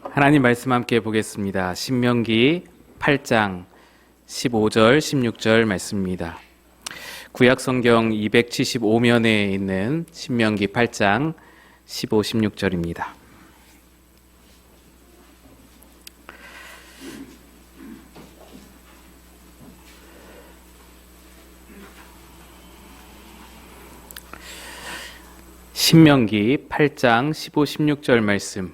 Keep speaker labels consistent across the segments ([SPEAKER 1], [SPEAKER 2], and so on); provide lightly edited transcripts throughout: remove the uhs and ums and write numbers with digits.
[SPEAKER 1] 하나님 말씀 함께 보겠습니다. 신명기 8장 15절 16절 말씀입니다. 구약성경 275면에 있는 신명기 8장 15, 16절입니다. 신명기 8장 15, 16절 말씀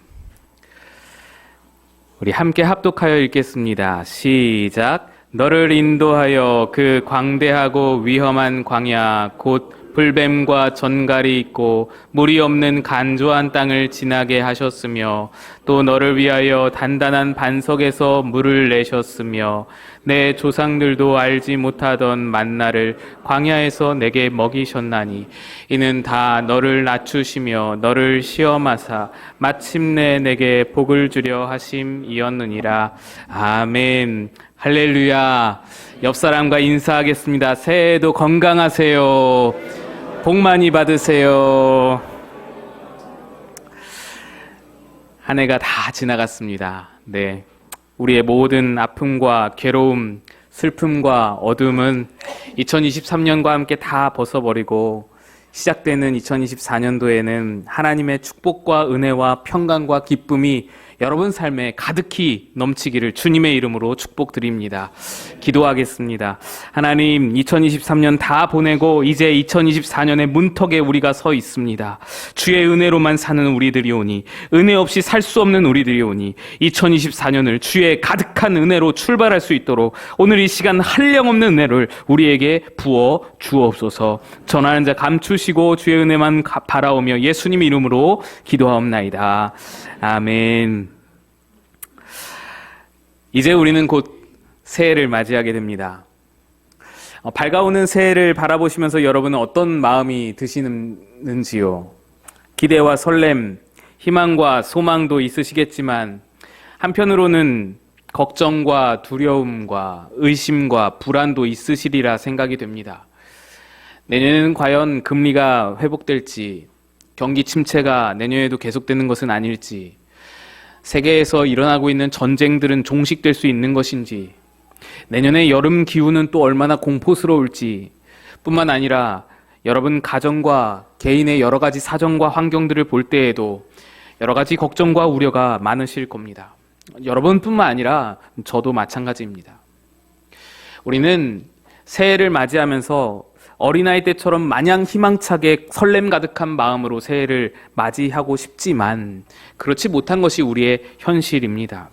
[SPEAKER 1] 우리 함께 합독하여 읽겠습니다. 시작. 너를 인도하여 그 광대하고 위험한 광야 곧 불뱀과 전갈이 있고 물이 없는 간조한 땅을 지나게 하셨으며 또 너를 위하여 단단한 반석에서 물을 내셨으며 내 조상들도 알지 못하던 만나를 광야에서 내게 먹이셨나니 이는 다 너를 낮추시며 너를 시험하사 마침내 내게 복을 주려 하심이었느니라. 아멘. 할렐루야. 옆 사람과 인사하겠습니다. 새해에도 건강하세요. 복 많이 받으세요. 한 해가 다 지나갔습니다. 네. 우리의 모든 아픔과 괴로움, 슬픔과 어둠은 2023년과 함께 다 벗어버리고 시작되는 2024년도에는 하나님의 축복과 은혜와 평강과 기쁨이 여러분 삶에 가득히 넘치기를 주님의 이름으로 축복드립니다. 기도하겠습니다. 하나님, 2023년 다 보내고 이제 2024년의 문턱에 우리가 서 있습니다. 주의 은혜로만 사는 우리들이 오니, 은혜 없이 살 수 없는 우리들이 오니 2024년을 주의 가득한 은혜로 출발할 수 있도록 오늘 이 시간 한량없는 은혜를 우리에게 부어 주옵소서. 전하는 자 감추시고 주의 은혜만 바라오며 예수님 이름으로 기도하옵나이다. 아멘. 이제 우리는 곧 새해를 맞이하게 됩니다. 밝아오는 새해를 바라보시면서 여러분은 어떤 마음이 드시는지요? 기대와 설렘, 희망과 소망도 있으시겠지만 한편으로는 걱정과 두려움과 의심과 불안도 있으시리라 생각이 됩니다. 내년에는 과연 금리가 회복될지, 경기 침체가 내년에도 계속되는 것은 아닐지, 세계에서 일어나고 있는 전쟁들은 종식될 수 있는 것인지, 내년의 여름 기후는 또 얼마나 공포스러울지 뿐만 아니라 여러분 가정과 개인의 여러 가지 사정과 환경들을 볼 때에도 여러 가지 걱정과 우려가 많으실 겁니다. 여러분뿐만 아니라 저도 마찬가지입니다. 우리는 새해를 맞이하면서 어린아이 때처럼 마냥 희망차게 설렘 가득한 마음으로 새해를 맞이하고 싶지만 그렇지 못한 것이 우리의 현실입니다.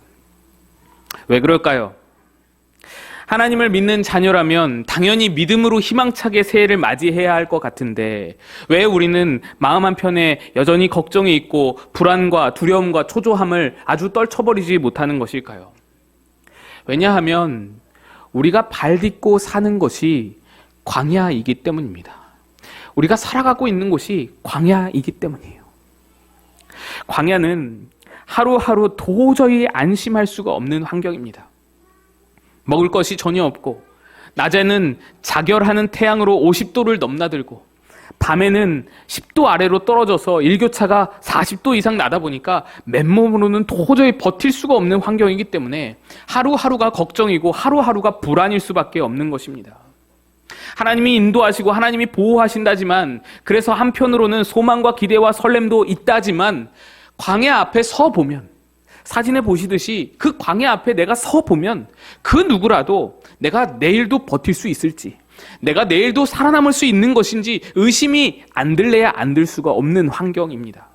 [SPEAKER 1] 왜 그럴까요? 하나님을 믿는 자녀라면 당연히 믿음으로 희망차게 새해를 맞이해야 할 것 같은데 왜 우리는 마음 한편에 여전히 걱정이 있고 불안과 두려움과 초조함을 아주 떨쳐버리지 못하는 것일까요? 왜냐하면 우리가 발 딛고 사는 것이 광야이기 때문입니다. 우리가 살아가고 있는 곳이 광야이기 때문이에요. 광야는 하루하루 도저히 안심할 수가 없는 환경입니다. 먹을 것이 전혀 없고 낮에는 자결하는 태양으로 50도를 넘나들고 밤에는 10도 아래로 떨어져서 일교차가 40도 이상 나다 보니까 맨몸으로는 도저히 버틸 수가 없는 환경이기 때문에 하루하루가 걱정이고 하루하루가 불안일 수밖에 없는 것입니다. 하나님이 인도하시고 하나님이 보호하신다지만 그래서 한편으로는 소망과 기대와 설렘도 있다지만 광야 앞에 서 보면 사진에 보시듯이 그 광야 앞에 내가 서 보면 그 누구라도 내가 내일도 버틸 수 있을지 내가 내일도 살아남을 수 있는 것인지 의심이 안 들래야 안 들 수가 없는 환경입니다.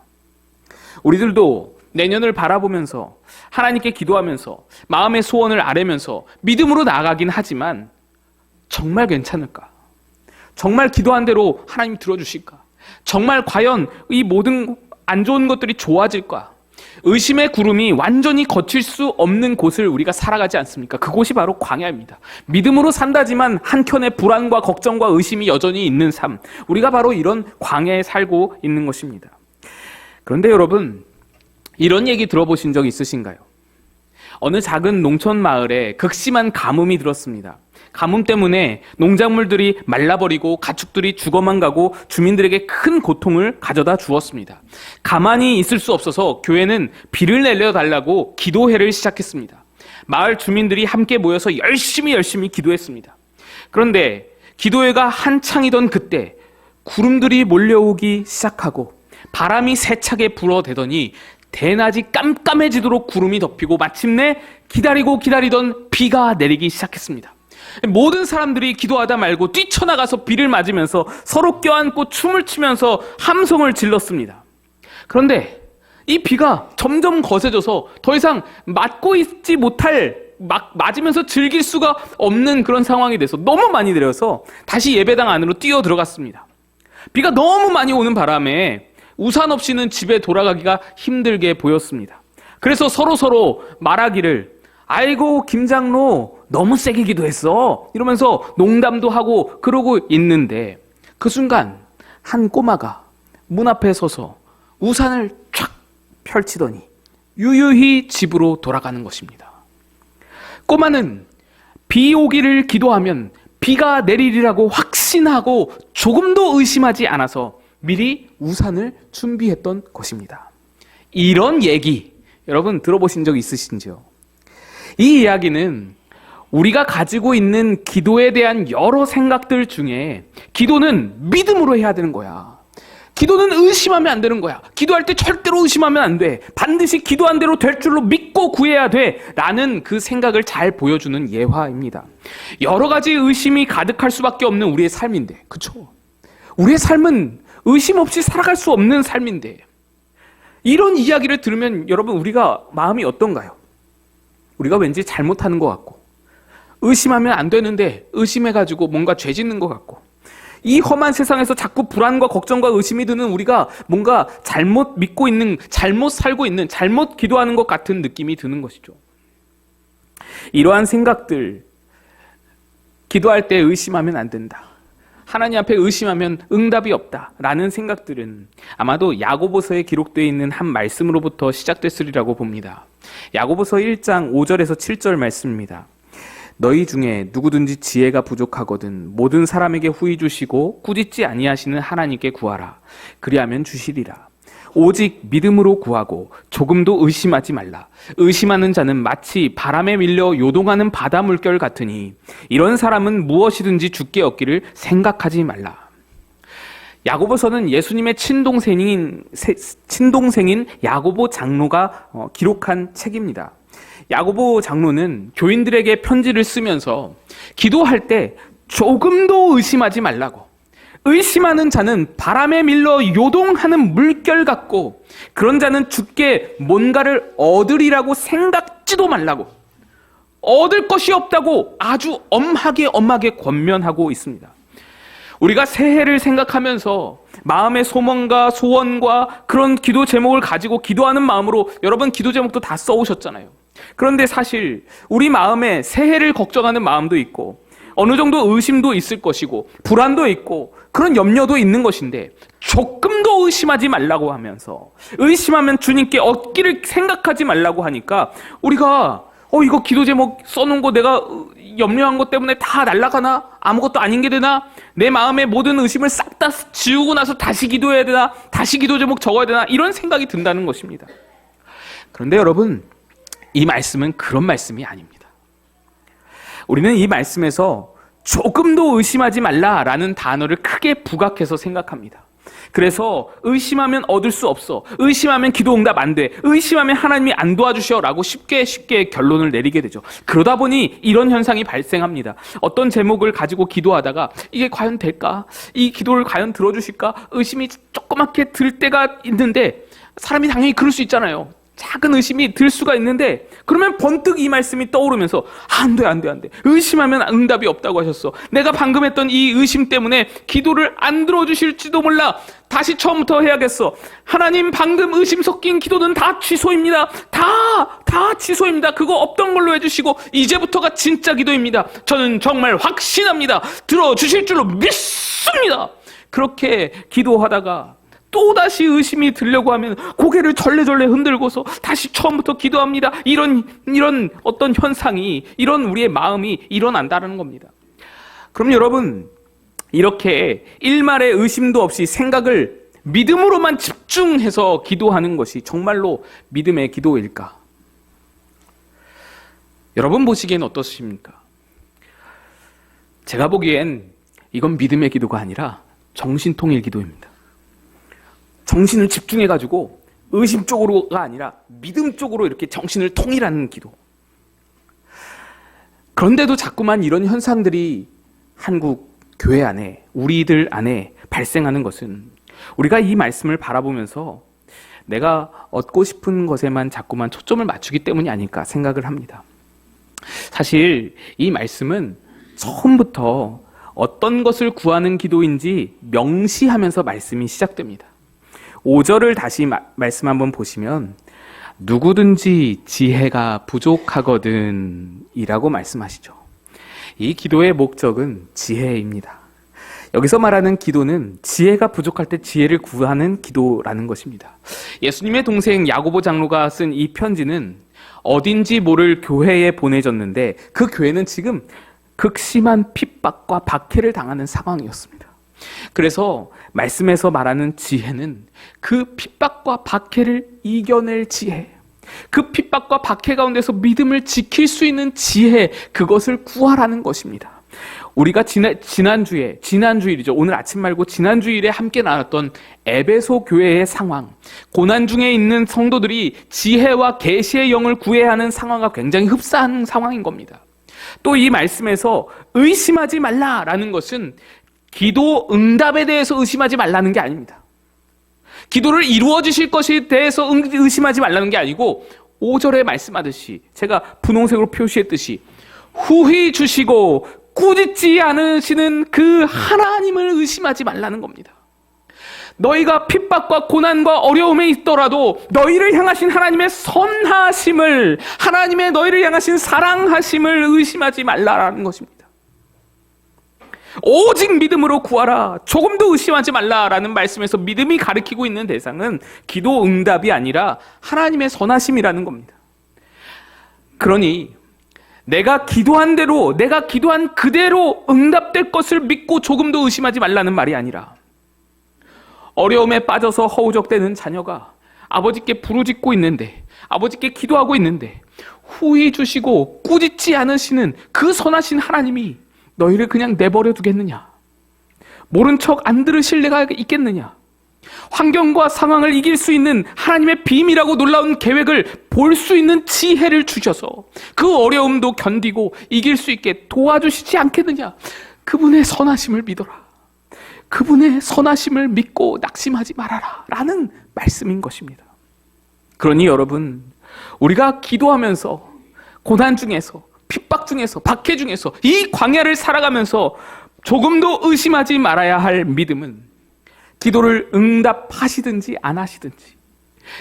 [SPEAKER 1] 우리들도 내년을 바라보면서 하나님께 기도하면서 마음의 소원을 아뢰면서 믿음으로 나아가긴 하지만 정말 괜찮을까? 정말 기도한 대로 하나님 들어주실까? 정말 과연 이 모든 안 좋은 것들이 좋아질까? 의심의 구름이 완전히 거칠 수 없는 곳을 우리가 살아가지 않습니까? 그곳이 바로 광야입니다. 믿음으로 산다지만 한켠에 불안과 걱정과 의심이 여전히 있는 삶. 우리가 바로 이런 광야에 살고 있는 것입니다. 그런데 여러분, 이런 얘기 들어보신 적 있으신가요? 어느 작은 농촌 마을에 극심한 가뭄이 들었습니다. 가뭄 때문에 농작물들이 말라버리고 가축들이 죽어만 가고 주민들에게 큰 고통을 가져다 주었습니다. 가만히 있을 수 없어서 교회는 비를 내려달라고 기도회를 시작했습니다. 마을 주민들이 함께 모여서 열심히 기도했습니다. 그런데 기도회가 한창이던 그때 구름들이 몰려오기 시작하고 바람이 세차게 불어대더니 대낮이 깜깜해지도록 구름이 덮이고 마침내 기다리던 비가 내리기 시작했습니다. 모든 사람들이 기도하다 말고 뛰쳐나가서 비를 맞으면서 서로 껴안고 춤을 추면서 함성을 질렀습니다. 그런데 이 비가 점점 거세져서 더 이상 맞고 있지 못할, 맞으면서 즐길 수가 없는 그런 상황이 돼서 너무 많이 내려서 다시 예배당 안으로 뛰어 들어갔습니다. 비가 너무 많이 오는 바람에 우산 없이는 집에 돌아가기가 힘들게 보였습니다. 그래서 서로 말하기를, 아이고 김장로 너무 세게 기도했어, 이러면서 농담도 하고 그러고 있는데 그 순간 한 꼬마가 문 앞에 서서 우산을 쫙 펼치더니 유유히 집으로 돌아가는 것입니다. 꼬마는 비 오기를 기도하면 비가 내리리라고 확신하고 조금도 의심하지 않아서 미리 우산을 준비했던 것입니다. 이런 얘기 여러분 들어보신 적 있으신지요? 이 이야기는 우리가 가지고 있는 기도에 대한 여러 생각들 중에 기도는 믿음으로 해야 되는 거야. 기도는 의심하면 안 되는 거야. 기도할 때 절대로 의심하면 안 돼. 반드시 기도한 대로 될 줄로 믿고 구해야 돼. 라는 그 생각을 잘 보여주는 예화입니다. 여러 가지 의심이 가득할 수밖에 없는 우리의 삶인데, 그쵸? 우리의 삶은 의심 없이 살아갈 수 없는 삶인데, 이런 이야기를 들으면 여러분 우리가 마음이 어떤가요? 우리가 왠지 잘못하는 것 같고, 의심하면 안 되는데 의심해가지고 뭔가 죄 짓는 것 같고, 이 험한 세상에서 자꾸 불안과 걱정과 의심이 드는 우리가 뭔가 잘못 믿고 있는, 잘못 살고 있는, 잘못 기도하는 것 같은 느낌이 드는 것이죠. 이러한 생각들, 기도할 때 의심하면 안 된다, 하나님 앞에 의심하면 응답이 없다 라는 생각들은 아마도 야고보서에 기록되어 있는 한 말씀으로부터 시작됐으리라고 봅니다. 야고보서 1장 5절에서 7절 말씀입니다. 너희 중에 누구든지 지혜가 부족하거든 모든 사람에게 후히 주시고 꾸짖지 아니하시는 하나님께 구하라. 그리하면 주시리라. 오직 믿음으로 구하고 조금도 의심하지 말라. 의심하는 자는 마치 바람에 밀려 요동하는 바다 물결 같으니 이런 사람은 무엇이든지 주께 얻기를 생각하지 말라. 야고보서는 예수님의 친동생인 야고보 장로가 기록한 책입니다. 야고보 장로는 교인들에게 편지를 쓰면서 기도할 때 조금도 의심하지 말라고, 의심하는 자는 바람에 밀려 요동하는 물결 같고 그런 자는 주께 뭔가를 얻으리라고 생각지도 말라고, 얻을 것이 없다고 아주 엄하게 권면하고 있습니다. 우리가 새해를 생각하면서 마음의 소망과 소원과 그런 기도 제목을 가지고 기도하는 마음으로 여러분 기도 제목도 다 써오셨잖아요. 그런데 사실 우리 마음에 새해를 걱정하는 마음도 있고 어느 정도 의심도 있을 것이고 불안도 있고 그런 염려도 있는 것인데 조금도 의심하지 말라고 하면서 의심하면 주님께 얻기를 생각하지 말라고 하니까 우리가 이거 기도 제목 써놓은 거 내가 염려한 것 때문에 다 날아가나? 아무것도 아닌 게 되나? 내 마음의 모든 의심을 싹 다 지우고 나서 다시 기도해야 되나? 다시 기도 제목 적어야 되나? 이런 생각이 든다는 것입니다. 그런데 여러분, 이 말씀은 그런 말씀이 아닙니다. 우리는 이 말씀에서 조금도 의심하지 말라라는 단어를 크게 부각해서 생각합니다. 그래서 의심하면 얻을 수 없어, 의심하면 기도 응답 안 돼, 의심하면 하나님이 안 도와주셔 라고 쉽게 결론을 내리게 되죠. 그러다 보니 이런 현상이 발생합니다. 어떤 제목을 가지고 기도하다가 이게 과연 될까? 이 기도를 과연 들어주실까? 의심이 조그맣게 들 때가 있는데 사람이 당연히 그럴 수 있잖아요. 작은 의심이 들 수가 있는데 그러면 번뜩 이 말씀이 떠오르면서 안 돼. 의심하면 응답이 없다고 하셨어. 내가 방금 했던 이 의심 때문에 기도를 안 들어주실지도 몰라. 다시 처음부터 해야겠어. 하나님, 방금 의심 섞인 기도는 다 취소입니다. 다 취소입니다. 그거 없던 걸로 해주시고 이제부터가 진짜 기도입니다. 저는 정말 확신합니다. 들어주실 줄로 믿습니다. 그렇게 기도하다가 또다시 의심이 들려고 하면 고개를 절레절레 흔들고서 다시 처음부터 기도합니다. 이런 어떤 현상이, 이런 우리의 마음이 일어난다는 겁니다. 그럼 여러분, 이렇게 일말의 의심도 없이 생각을 믿음으로만 집중해서 기도하는 것이 정말로 믿음의 기도일까? 여러분 보시기엔 어떠십니까? 제가 보기엔 이건 믿음의 기도가 아니라 정신통일 기도입니다. 정신을 집중해가지고 의심 쪽으로가 아니라 믿음 쪽으로 이렇게 정신을 통일하는 기도. 그런데도 자꾸만 이런 현상들이 한국 교회 안에, 우리들 안에 발생하는 것은 우리가 이 말씀을 바라보면서 내가 얻고 싶은 것에만 자꾸만 초점을 맞추기 때문이 아닐까 생각을 합니다. 사실 이 말씀은 처음부터 어떤 것을 구하는 기도인지 명시하면서 말씀이 시작됩니다. 5절을 다시 말씀 한번 보시면 누구든지 지혜가 부족하거든 이라고 말씀하시죠. 이 기도의 목적은 지혜입니다. 여기서 말하는 기도는 지혜가 부족할 때 지혜를 구하는 기도라는 것입니다. 예수님의 동생 야고보 장로가 쓴 이 편지는 어딘지 모를 교회에 보내졌는데 그 교회는 지금 극심한 핍박과 박해를 당하는 상황이었습니다. 그래서 말씀에서 말하는 지혜는 그 핍박과 박해를 이겨낼 지혜, 그 핍박과 박해 가운데서 믿음을 지킬 수 있는 지혜, 그것을 구하라는 것입니다. 우리가 지난주일이죠. 오늘 아침 말고 지난주일에 함께 나눴던 에베소 교회의 상황, 고난 중에 있는 성도들이 지혜와 계시의 영을 구해야 하는 상황과 굉장히 흡사한 상황인 겁니다. 또 이 말씀에서 의심하지 말라라는 것은 기도 응답에 대해서 의심하지 말라는 게 아닙니다. 기도를 이루어 주실 것에 대해서 의심하지 말라는 게 아니고 5절에 말씀하듯이 제가 분홍색으로 표시했듯이 후히 주시고 꾸짖지 않으시는 그 하나님을 의심하지 말라는 겁니다. 너희가 핍박과 고난과 어려움에 있더라도 너희를 향하신 하나님의 선하심을, 하나님의 너희를 향하신 사랑하심을 의심하지 말라라는 것입니다. 오직 믿음으로 구하라, 조금도 의심하지 말라라는 말씀에서 믿음이 가리키고 있는 대상은 기도 응답이 아니라 하나님의 선하심이라는 겁니다. 그러니 내가 기도한 대로, 내가 기도한 그대로 응답될 것을 믿고 조금도 의심하지 말라는 말이 아니라 어려움에 빠져서 허우적대는 자녀가 아버지께 부르짖고 있는데, 아버지께 기도하고 있는데 후히 주시고 꾸짖지 않으시는 그 선하신 하나님이 너희를 그냥 내버려 두겠느냐? 모른 척 안 들으실 리가 있겠느냐? 환경과 상황을 이길 수 있는 하나님의 비밀하고 놀라운 계획을 볼 수 있는 지혜를 주셔서 그 어려움도 견디고 이길 수 있게 도와주시지 않겠느냐? 그분의 선하심을 믿어라. 그분의 선하심을 믿고 낙심하지 말아라 라는 말씀인 것입니다. 그러니 여러분, 우리가 기도하면서 고난 중에서, 핍박 중에서, 박해 중에서 이 광야를 살아가면서 조금도 의심하지 말아야 할 믿음은 기도를 응답하시든지 안 하시든지,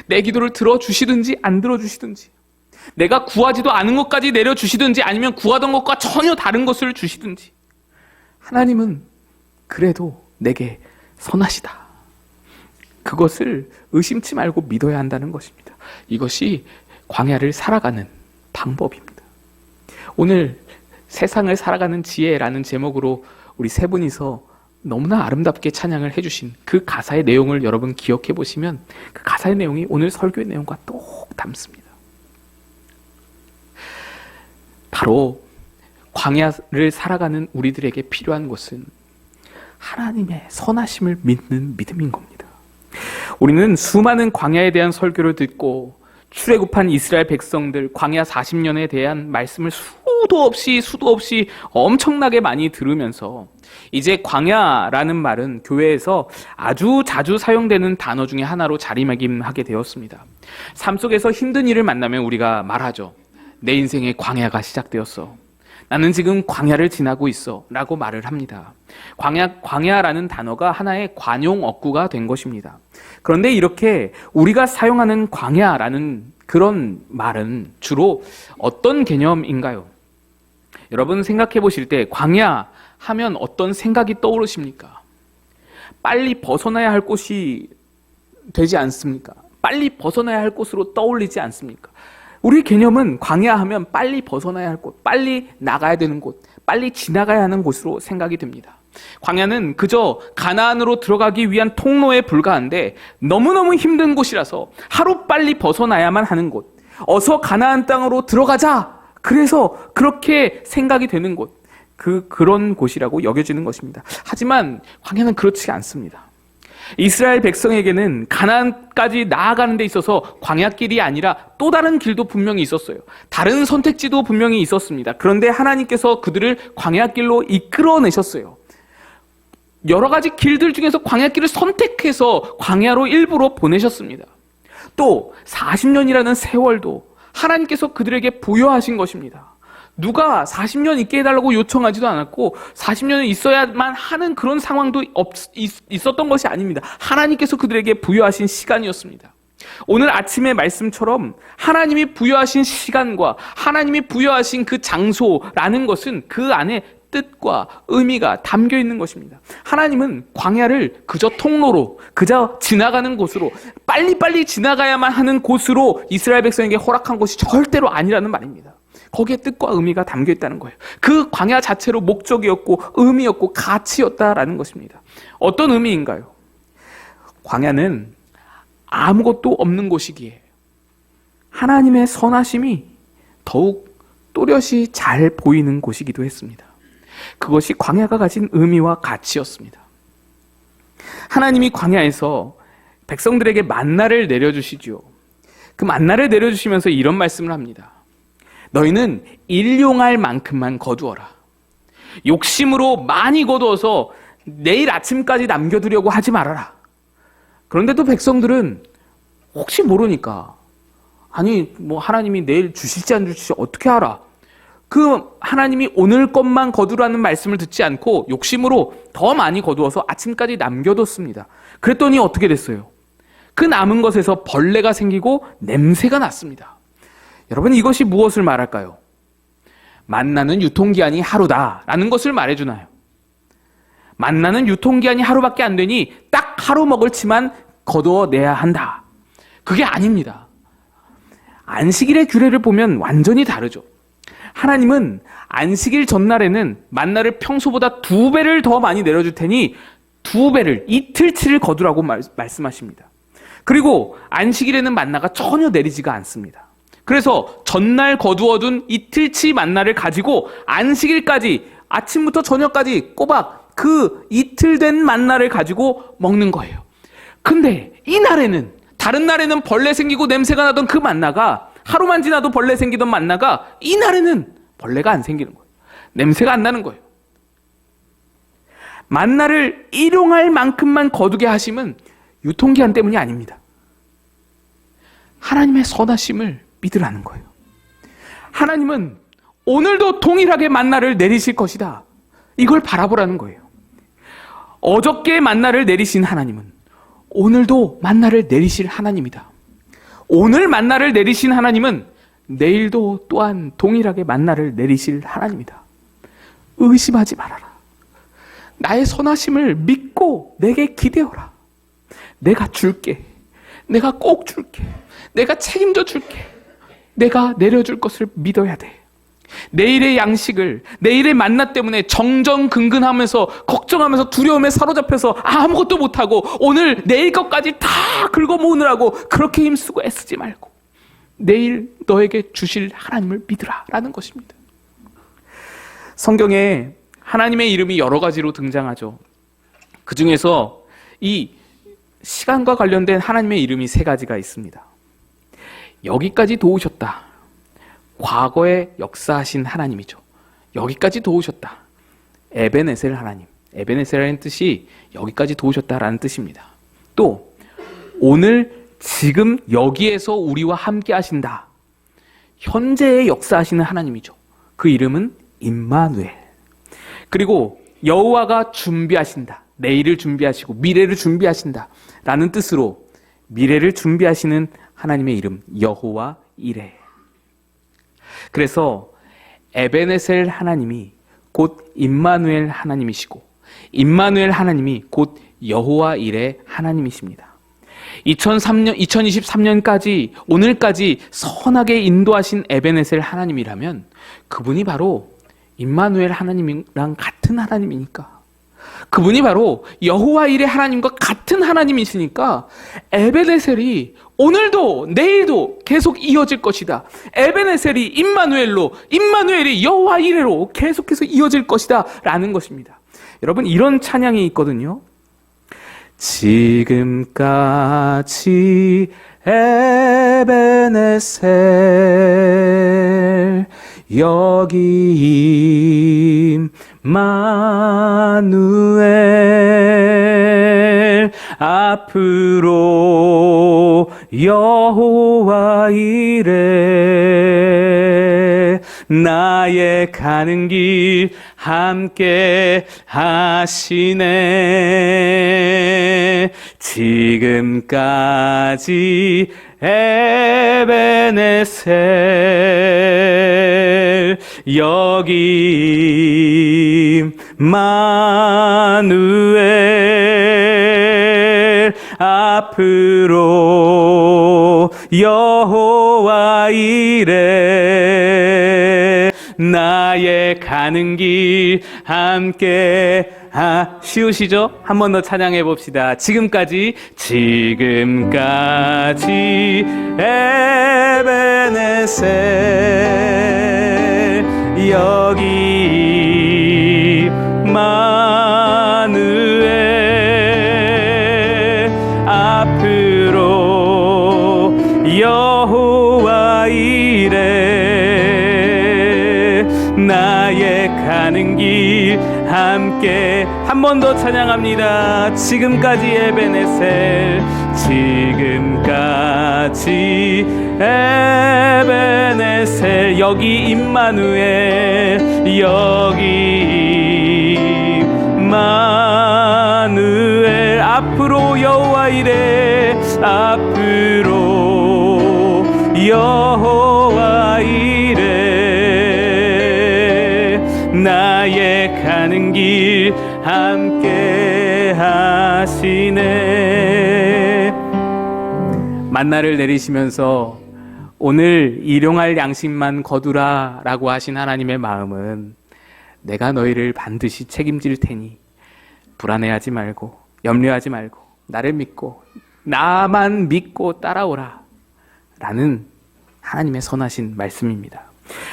[SPEAKER 1] 내 기도를 들어주시든지 안 들어주시든지, 내가 구하지도 않은 것까지 내려주시든지 아니면 구하던 것과 전혀 다른 것을 주시든지, 하나님은 그래도 내게 선하시다. 그것을 의심치 말고 믿어야 한다는 것입니다. 이것이 광야를 살아가는 방법입니다. 오늘 세상을 살아가는 지혜라는 제목으로 우리 세 분이서 너무나 아름답게 찬양을 해주신 그 가사의 내용을 여러분 기억해 보시면 그 가사의 내용이 오늘 설교의 내용과 똑 닮습니다. 바로 광야를 살아가는 우리들에게 필요한 것은 하나님의 선하심을 믿는 믿음인 겁니다. 우리는 수많은 광야에 대한 설교를 듣고 출애굽한 이스라엘 백성들 광야 40년에 대한 말씀을 수도 없이 엄청나게 많이 들으면서 이제 광야라는 말은 교회에서 아주 자주 사용되는 단어 중에 하나로 자리매김하게 되었습니다. 삶 속에서 힘든 일을 만나면 우리가 말하죠. 내 인생의 광야가 시작되었어. 나는 지금 광야를 지나고 있어 라고 말을 합니다. 광야라는 단어가 하나의 관용 어구가 된 것입니다. 그런데 이렇게 우리가 사용하는 광야라는 그런 말은 주로 어떤 개념인가요? 여러분 생각해 보실 때 광야 하면 어떤 생각이 떠오르십니까? 빨리 벗어나야 할 곳이 되지 않습니까? 빨리 벗어나야 할 곳으로 떠올리지 않습니까? 우리 개념은 광야하면 빨리 벗어나야 할 곳, 빨리 나가야 되는 곳, 빨리 지나가야 하는 곳으로 생각이 됩니다. 광야는 그저 가나안으로 들어가기 위한 통로에 불과한데 너무너무 힘든 곳이라서 하루빨리 벗어나야만 하는 곳, 어서 가나안 땅으로 들어가자, 그래서 그렇게 생각이 되는 곳, 그런 곳이라고 여겨지는 것입니다. 하지만 광야는 그렇지 않습니다. 이스라엘 백성에게는 가나안까지 나아가는 데 있어서 광야길이 아니라 또 다른 길도 분명히 있었어요. 다른 선택지도 분명히 있었습니다. 그런데 하나님께서 그들을 광야길로 이끌어내셨어요. 여러 가지 길들 중에서 광야길을 선택해서 광야로 일부러 보내셨습니다. 또 40년이라는 세월도 하나님께서 그들에게 부여하신 것입니다. 누가 40년 있게 해달라고 요청하지도 않았고 40년은 있어야만 하는 그런 상황도 있었던 것이 아닙니다. 하나님께서 그들에게 부여하신 시간이었습니다. 오늘 아침의 말씀처럼 하나님이 부여하신 시간과 하나님이 부여하신 그 장소라는 것은 그 안에 뜻과 의미가 담겨 있는 것입니다. 하나님은 광야를 그저 통로로, 그저 지나가는 곳으로, 빨리빨리 지나가야만 하는 곳으로 이스라엘 백성에게 허락한 것이 절대로 아니라는 말입니다. 거기에 뜻과 의미가 담겨 있다는 거예요. 그 광야 자체로 목적이었고 의미였고 가치였다라는 것입니다. 어떤 의미인가요? 광야는 아무것도 없는 곳이기에 하나님의 선하심이 더욱 또렷이 잘 보이는 곳이기도 했습니다. 그것이 광야가 가진 의미와 가치였습니다. 하나님이 광야에서 백성들에게 만나를 내려주시죠. 그 만나를 내려주시면서 이런 말씀을 합니다. 너희는 일용할 만큼만 거두어라. 욕심으로 많이 거두어서 내일 아침까지 남겨두려고 하지 말아라. 그런데도 백성들은 혹시 모르니까, 아니 뭐 하나님이 내일 주실지 안 주실지 어떻게 알아? 그 하나님이 오늘 것만 거두라는 말씀을 듣지 않고 욕심으로 더 많이 거두어서 아침까지 남겨뒀습니다. 그랬더니 어떻게 됐어요? 그 남은 것에서 벌레가 생기고 냄새가 났습니다. 여러분, 이것이 무엇을 말할까요? 만나는 유통기한이 하루다라는 것을 말해주나요? 만나는 유통기한이 하루밖에 안 되니 딱 하루 먹을 치만 거두어내야 한다. 그게 아닙니다. 안식일의 규례를 보면 완전히 다르죠. 하나님은 안식일 전날에는 만나를 평소보다 2배를 더 많이 내려줄 테니 2배를, 이틀치를 거두라고 말씀하십니다. 그리고 안식일에는 만나가 전혀 내리지가 않습니다. 그래서 전날 거두어둔 이틀치 만나를 가지고 안식일까지, 아침부터 저녁까지 꼬박 그 이틀 된 만나를 가지고 먹는 거예요. 근데 이날에는, 다른 날에는 벌레 생기고 냄새가 나던 그 만나가, 하루만 지나도 벌레 생기던 만나가 이날에는 벌레가 안 생기는 거예요. 냄새가 안 나는 거예요. 만나를 일용할 만큼만 거두게 하심은 유통기한 때문이 아닙니다. 하나님의 선하심을 믿으라는 거예요. 하나님은 오늘도 동일하게 만나를 내리실 것이다. 이걸 바라보라는 거예요. 어저께 만나를 내리신 하나님은 오늘도 만나를 내리실 하나님이다. 오늘 만나를 내리신 하나님은 내일도 또한 동일하게 만나를 내리실 하나님이다. 의심하지 말아라. 나의 선하심을 믿고 내게 기대어라. 내가 줄게. 내가 꼭 줄게. 내가 책임져 줄게. 내가 내려줄 것을 믿어야 돼. 내일의 양식을, 내일의 만나 때문에 정정근근하면서 걱정하면서 두려움에 사로잡혀서 아무것도 못하고 오늘 내일 것까지 다 긁어모으느라고 그렇게 힘쓰고 애쓰지 말고 내일 너에게 주실 하나님을 믿으라 라는 것입니다. 성경에 하나님의 이름이 여러 가지로 등장하죠. 그 중에서 이 시간과 관련된 하나님의 이름이 3가지가 있습니다. 여기까지 도우셨다. 과거에 역사하신 하나님이죠. 여기까지 도우셨다. 에베네셀 하나님. 에베네셀이라는 뜻이 여기까지 도우셨다라는 뜻입니다. 또 오늘 지금 여기에서 우리와 함께 하신다. 현재에 역사하시는 하나님이죠. 그 이름은 임마누엘. 그리고 여호와가 준비하신다. 내일을 준비하시고 미래를 준비하신다 라는 뜻으로 미래를 준비하시는 하나님의 이름 여호와 이레. 그래서 에베네셀 하나님이 곧 임마누엘 하나님이시고 임마누엘 하나님이 곧 여호와 이레 하나님이십니다. 2023년까지 오늘까지 선하게 인도하신 에베네셀 하나님이라면 그분이 바로 임마누엘 하나님이랑 같은 하나님이니까, 그분이 바로 여호와 일의 하나님과 같은 하나님이시니까 에베네셀이 오늘도 내일도 계속 이어질 것이다. 에베네셀이 임마누엘로, 임마누엘이 여호와 일에로 계속해서 이어질 것이다 라는 것입니다. 여러분, 이런 찬양이 있거든요. 지금까지 에베네셀 여기 임마누엘 앞으로 여호와 이레 나의 가는 길 함께 하시네. 지금까지 에베네셀 여기 임마누엘 앞으로 여호와 이레 나의 가는 길 함께 쉬우시죠? 한 번 더 찬양해 봅시다. 지금까지 에베네셀 여기 임마누엘 앞으로 여호와 이레 나의 가는 길 함께 한 번 더 찬양합니다. 지금까지 에베네셀 지금까지 에베네셀 여기 임마누엘 여기 임마누엘 앞으로 여호와 이레 앞으로 여호와 이레 나의 가는 길 함께 하시네. 만나를 내리시면서 오늘 일용할 양식만 거두라 라고 하신 하나님의 마음은 내가 너희를 반드시 책임질 테니 불안해하지 말고 염려하지 말고 나를 믿고 나만 믿고 따라오라 라는 하나님의 선하신 말씀입니다.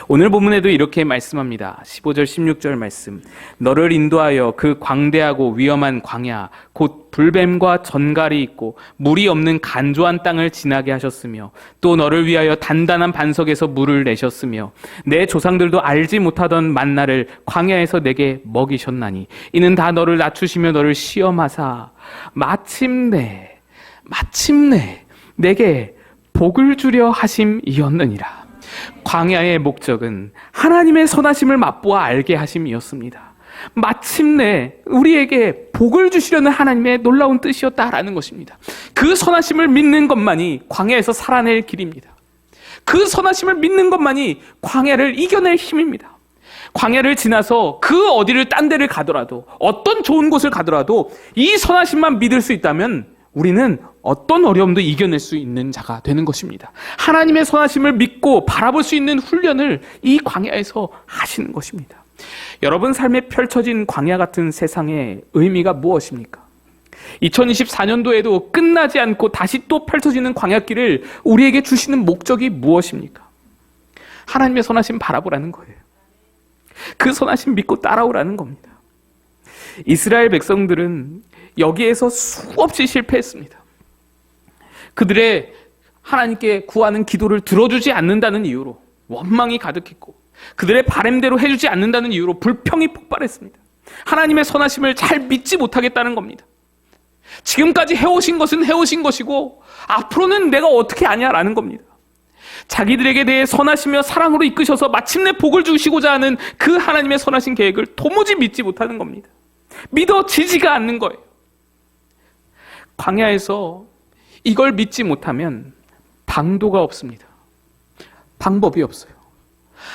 [SPEAKER 1] 오늘 본문에도 이렇게 말씀합니다. 15절 16절 말씀. 너를 인도하여 그 광대하고 위험한 광야 곧 불뱀과 전갈이 있고 물이 없는 간조한 땅을 지나게 하셨으며 또 너를 위하여 단단한 반석에서 물을 내셨으며 내 조상들도 알지 못하던 만나를 광야에서 내게 먹이셨나니 이는 다 너를 낮추시며 너를 시험하사 마침내 내게 복을 주려 하심이었느니라. 광야의 목적은 하나님의 선하심을 맛보아 알게 하심이었습니다. 마침내 우리에게 복을 주시려는 하나님의 놀라운 뜻이었다라는 것입니다. 그 선하심을 믿는 것만이 광야에서 살아낼 길입니다. 그 선하심을 믿는 것만이 광야를 이겨낼 힘입니다. 광야를 지나서 그 어디를 딴 데를 가더라도 어떤 좋은 곳을 가더라도 이 선하심만 믿을 수 있다면 우리는 어떤 어려움도 이겨낼 수 있는 자가 되는 것입니다. 하나님의 선하심을 믿고 바라볼 수 있는 훈련을 이 광야에서 하시는 것입니다. 여러분 삶에 펼쳐진 광야 같은 세상의 의미가 무엇입니까? 2024년도에도 끝나지 않고 다시 또 펼쳐지는 광야길을 우리에게 주시는 목적이 무엇입니까? 하나님의 선하심 바라보라는 거예요. 그 선하심 믿고 따라오라는 겁니다. 이스라엘 백성들은 여기에서 수없이 실패했습니다. 그들의 하나님께 구하는 기도를 들어주지 않는다는 이유로 원망이 가득했고 그들의 바램대로 해주지 않는다는 이유로 불평이 폭발했습니다. 하나님의 선하심을 잘 믿지 못하겠다는 겁니다. 지금까지 해오신 것은 해오신 것이고 앞으로는 내가 어떻게 아냐라는 겁니다. 자기들에게 대해 선하시며 사랑으로 이끄셔서 마침내 복을 주시고자 하는 그 하나님의 선하신 계획을 도무지 믿지 못하는 겁니다. 믿어지지가 않는 거예요. 광야에서 이걸 믿지 못하면 방도가 없습니다. 방법이 없어요.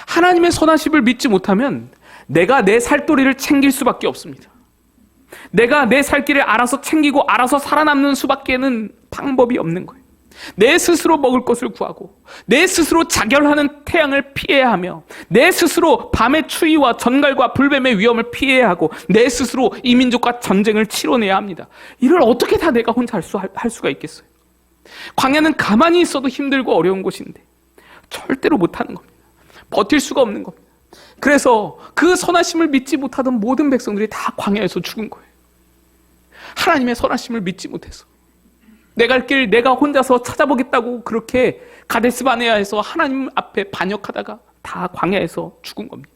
[SPEAKER 1] 하나님의 선하심을 믿지 못하면 내가 내 살도리를 챙길 수밖에 없습니다. 내가 내 살 길을 알아서 챙기고 알아서 살아남는 수밖에는 방법이 없는 거예요. 내 스스로 먹을 것을 구하고 내 스스로 자결하는 태양을 피해야 하며 내 스스로 밤의 추위와 전갈과 불뱀의 위험을 피해야 하고 내 스스로 이 민족과 전쟁을 치러내야 합니다. 이를 어떻게 다 내가 혼자 할 수가 있겠어요? 광야는 가만히 있어도 힘들고 어려운 곳인데 절대로 못하는 겁니다. 버틸 수가 없는 겁니다. 그래서 그 선하심을 믿지 못하던 모든 백성들이 다 광야에서 죽은 거예요. 하나님의 선하심을 믿지 못해서 내 갈 길 내가 혼자서 찾아보겠다고 그렇게 가데스 바네아에서 하나님 앞에 반역하다가 다 광야에서 죽은 겁니다.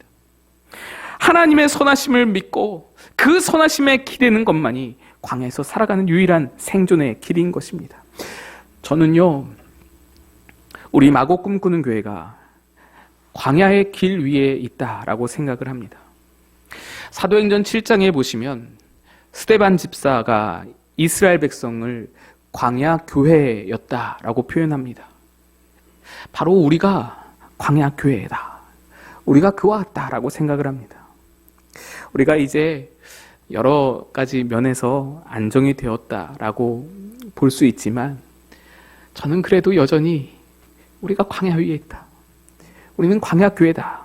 [SPEAKER 1] 하나님의 선하심을 믿고 그 선하심에 기대는 것만이 광야에서 살아가는 유일한 생존의 길인 것입니다. 저는요, 우리 마곡 꿈꾸는 교회가 광야의 길 위에 있다라고 생각을 합니다. 사도행전 7장에 보시면 스데반 집사가 이스라엘 백성을 광야 교회였다라고 표현합니다. 바로 우리가 광야 교회다. 우리가 그와 같다라고 생각을 합니다. 우리가 이제 여러 가지 면에서 안정이 되었다라고 볼 수 있지만 저는 그래도 여전히 우리가 광야 위에 있다. 우리는 광야 교회다.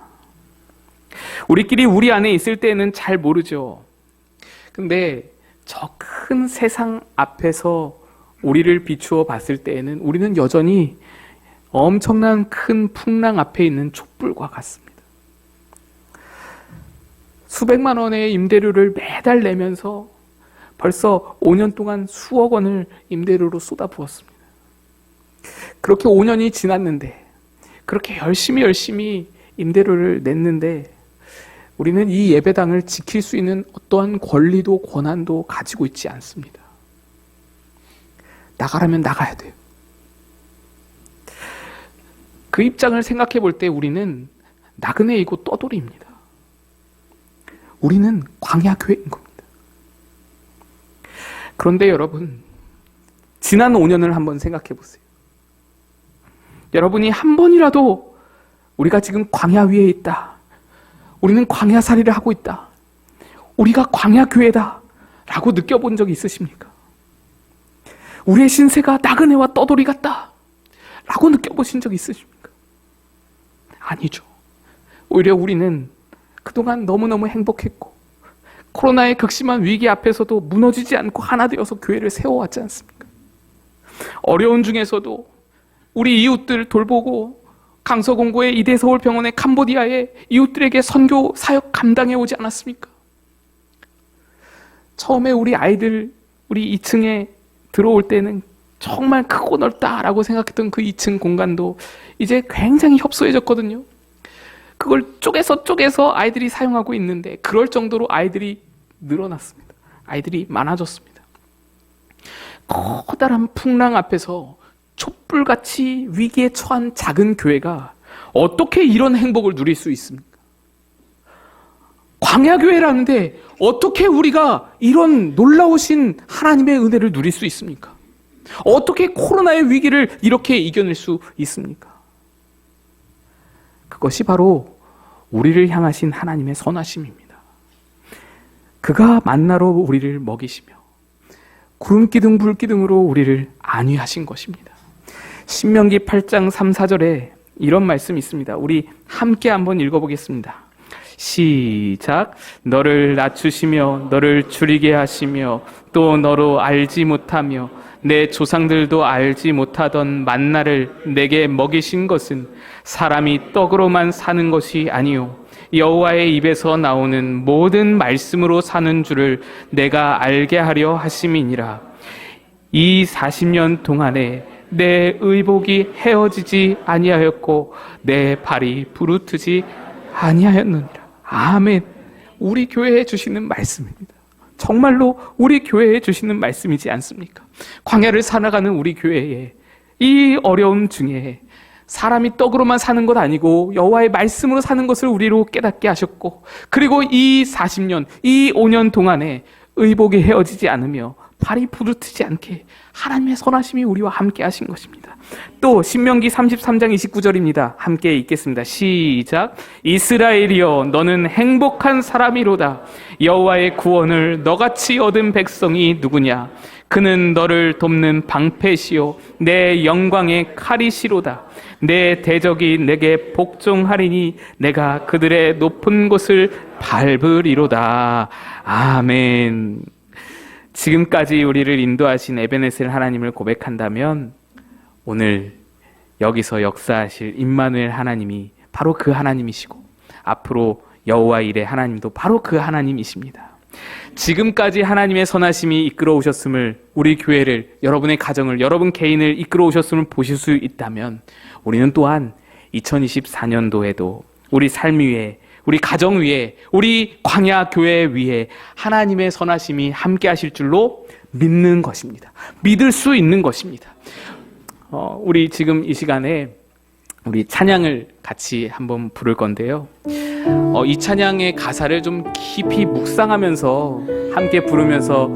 [SPEAKER 1] 우리끼리 우리 안에 있을 때는 잘 모르죠. 근데 저 큰 세상 앞에서 우리를 비추어 봤을 때에는 우리는 여전히 엄청난 큰 풍랑 앞에 있는 촛불과 같습니다. 수백만 원의 임대료를 매달 내면서 벌써 5년 동안 수억 원을 임대료로 쏟아부었습니다. 그렇게 5년이 지났는데 그렇게 열심히 임대료를 냈는데 우리는 이 예배당을 지킬 수 있는 어떠한 권리도 권한도 가지고 있지 않습니다. 나가라면 나가야 돼요. 그 입장을 생각해 볼 때 우리는 나그네이고 떠돌이입니다. 우리는 광야 교회인 겁니다. 그런데 여러분, 지난 5년을 한번 생각해 보세요. 여러분이 한 번이라도 우리가 지금 광야 위에 있다. 우리는 광야살이를 하고 있다. 우리가 광야 교회다. 라고 느껴본 적이 있으십니까? 우리의 신세가 나그네와 떠돌이 같다. 라고 느껴보신 적 있으십니까? 아니죠. 오히려 우리는 그동안 너무너무 행복했고 코로나의 극심한 위기 앞에서도 무너지지 않고 하나 되어서 교회를 세워왔지 않습니까? 어려운 중에서도 우리 이웃들 돌보고 강서공고의 이대서울병원의 캄보디아의 이웃들에게 선교 사역 감당해 오지 않았습니까? 처음에 우리 아이들 우리 2층에 들어올 때는 정말 크고 넓다라고 생각했던 그 2층 공간도 이제 굉장히 협소해졌거든요. 그걸 쪼개서 아이들이 사용하고 있는데 그럴 정도로 아이들이 늘어났습니다. 아이들이 많아졌습니다. 커다란 풍랑 앞에서 촛불같이 위기에 처한 작은 교회가 어떻게 이런 행복을 누릴 수 있습니까? 광야교회라는데 어떻게 우리가 이런 놀라우신 하나님의 은혜를 누릴 수 있습니까? 어떻게 코로나의 위기를 이렇게 이겨낼 수 있습니까? 그것이 바로 우리를 향하신 하나님의 선하심입니다. 그가 만나로 우리를 먹이시며 구름기둥 불기둥으로 우리를 안위하신 것입니다. 신명기 8장 3, 4절에 이런 말씀이 있습니다. 우리 함께 한번 읽어보겠습니다. 시작. 너를 낮추시며 너를 줄이게 하시며 또 너로 알지 못하며 내 조상들도 알지 못하던 만나를 내게 먹이신 것은 사람이 떡으로만 사는 것이 아니요 여호와의 입에서 나오는 모든 말씀으로 사는 줄을 내가 알게 하려 하심이니라. 이 40년 동안에 내 의복이 헤어지지 아니하였고 내 발이 부르트지 아니하였느니라. 아멘. 우리 교회에 주시는 말씀입니다. 정말로 우리 교회에 주시는 말씀이지 않습니까? 광야를 살아가는 우리 교회에 이 어려움 중에 사람이 떡으로만 사는 것 아니고 여호와의 말씀으로 사는 것을 우리로 깨닫게 하셨고, 그리고 이 40년, 이 5년 동안에 의복이 헤어지지 않으며 발이 부르트지 않게 하나님의 선하심이 우리와 함께 하신 것입니다. 또 신명기 33장 29절입니다. 함께 읽겠습니다. 시작. 이스라엘이여 너는 행복한 사람이로다. 여호와의 구원을 너같이 얻은 백성이 누구냐? 그는 너를 돕는 방패시요 내 영광의 칼이시로다. 내 대적이 내게 복종하리니 내가 그들의 높은 곳을 밟으리로다. 아멘. 지금까지 우리를 인도하신 에베네셀 하나님을 고백한다면 오늘 여기서 역사하실 임마누엘 하나님이 바로 그 하나님이시고 앞으로 여호와 일의 하나님도 바로 그 하나님이십니다. 지금까지 하나님의 선하심이 이끌어 오셨음을, 우리 교회를, 여러분의 가정을, 여러분 개인을 이끌어 오셨음을 보실 수 있다면 우리는 또한 2024년도에도 우리 삶 위에, 우리 가정 위에, 우리 광야 교회 위에 하나님의 선하심이 함께 하실 줄로 믿는 것입니다. 믿을 수 있는 것입니다. 우리 지금 이 시간에 우리 찬양을 같이 한번 부를 건데요. 이 찬양의 가사를 좀 깊이 묵상하면서 함께 부르면서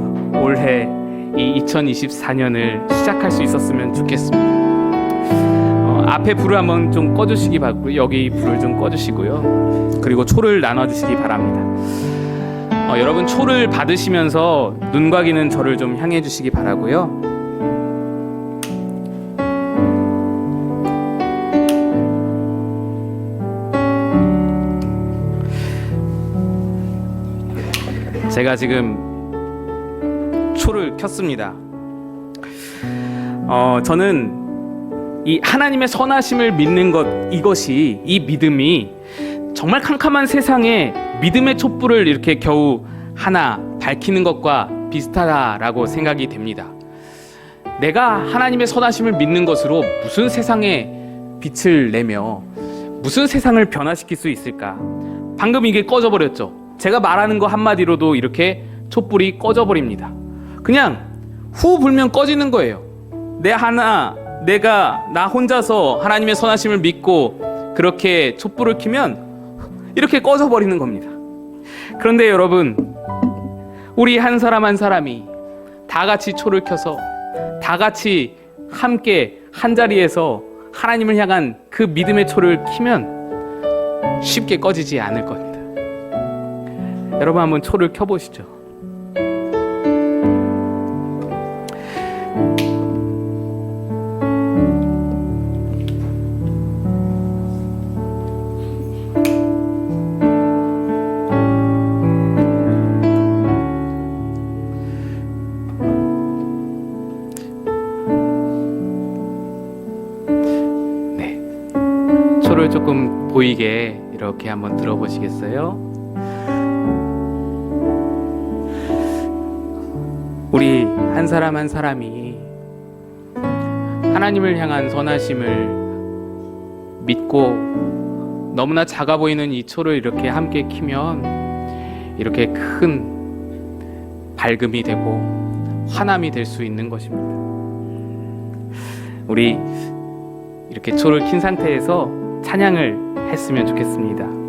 [SPEAKER 1] 올해 이 2024년을 시작할 수 있었으면 좋겠습니다. 앞에 불을 한번 좀 꺼주시기 바라고요. 여기 불을 좀 꺼주시고요. 그리고 초를 나눠주시기 바랍니다. 여러분 초를 받으시면서 눈과 귀는 저를 좀 향해 주시기 바라고요. 제가 지금 초를 켰습니다. 저는 이 하나님의 선하심을 믿는 것, 이것이, 이 믿음이 정말 캄캄한 세상에 믿음의 촛불을 이렇게 겨우 하나 밝히는 것과 비슷하다라고 생각이 됩니다. 내가 하나님의 선하심을 믿는 것으로 무슨 세상에 빛을 내며 무슨 세상을 변화시킬 수 있을까? 방금 이게 꺼져버렸죠. 제가 말하는 거 한마디로도 이렇게 촛불이 꺼져버립니다. 그냥 후 불면 꺼지는 거예요. 내가 나 혼자서 하나님의 선하심을 믿고 그렇게 촛불을 켜면 이렇게 꺼져버리는 겁니다. 그런데 여러분, 우리 한 사람 한 사람이 다 같이 초를 켜서 다 같이 함께 한 자리에서 하나님을 향한 그 믿음의 초를 켜면 쉽게 꺼지지 않을 겁니다. 여러분 한번 초를 켜보시죠. 네, 초를 조금 보이게 이렇게 한번 들어보시겠어요? 우리 한 사람 한 사람이 하나님을 향한 선하심을 믿고 너무나 작아 보이는 이 초를 이렇게 함께 켜면 이렇게 큰 밝음이 되고 환함이 될 수 있는 것입니다. 우리 이렇게 초를 킨 상태에서 찬양을 했으면 좋겠습니다.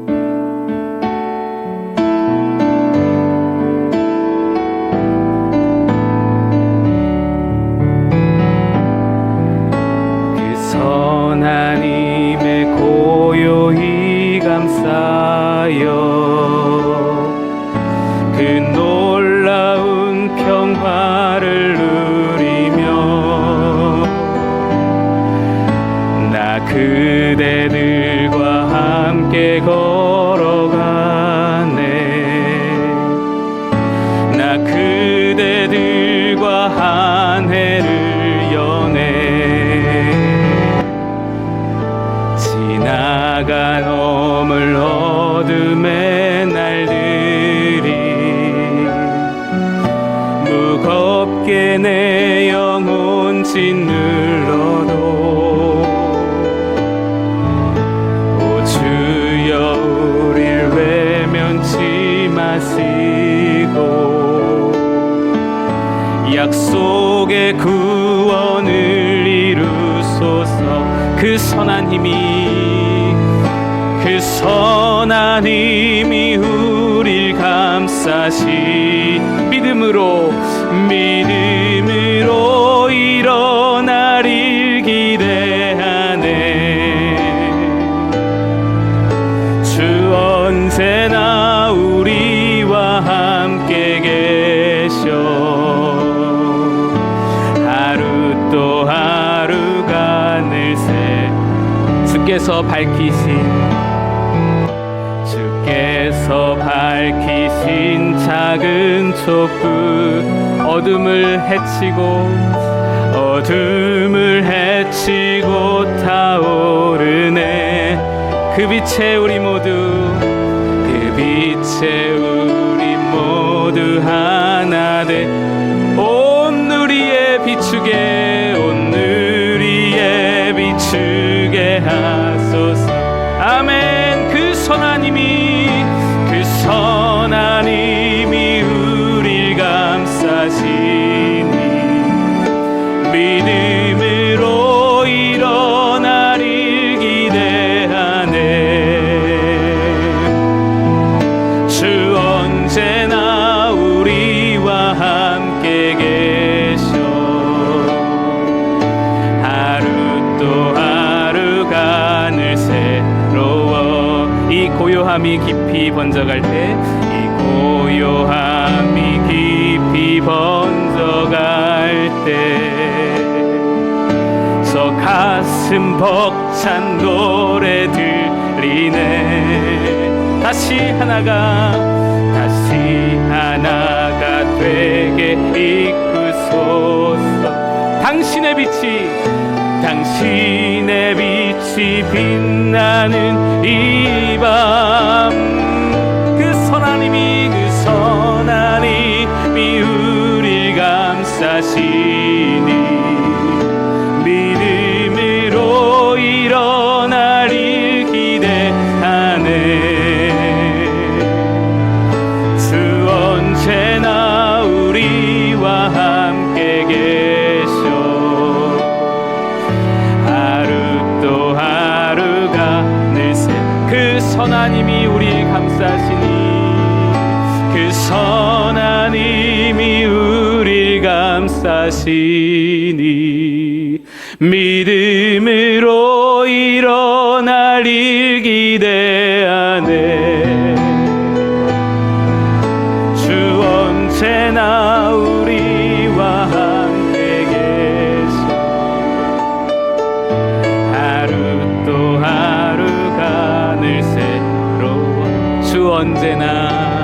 [SPEAKER 1] 하나님의 고요히 감싸여 그 놀라운 평화를 누리며 나 그대들과 함께 걸어가네. 나 그대들과 한 해를 여네. 나가 넘을 어둠의 날들이 무겁게 내 영혼 짓눌러도 오 주여 우릴 외면치 마시고 약속의 구원을 이루소서. 그 선한 힘이 우릴 감싸시 믿음으로 일어나릴 기대하네. 주 언제나 우리와 함께 계셔. 주께서 밝히신 작은 촛불 어둠을 해치고 타오르네. 그 빛에 우리 모두 하나 돼 온 누리에 비추게 하소서. 아멘. 그 선하님이 우릴 감싸시니 믿음으로 일어나릴 기대하네. 주 언제나 우리와 함께 계셔. 하루 또 하루가 늘 새로워. 이 고요함이 깊이 번져갈 때 저 가슴 벅찬 노래 들리네. 다시 하나가 되게 이끄소서. 당신의 빛이 빛나는 이 밤, 그 선하님이 우릴 감싸시니 믿음으로 일어나릴 기대하네. 주 언제나 우리와 함께 계셔. 하루 또 하루가 늘새 그 선하님이 우릴 감싸시니 그 선하님이 우릴 감싸시니 믿음으로 일어나릴 기대하네. 주 언제나 우리와 함께 계셔. 하루 또 하루가 늘 새로워. 주 언제나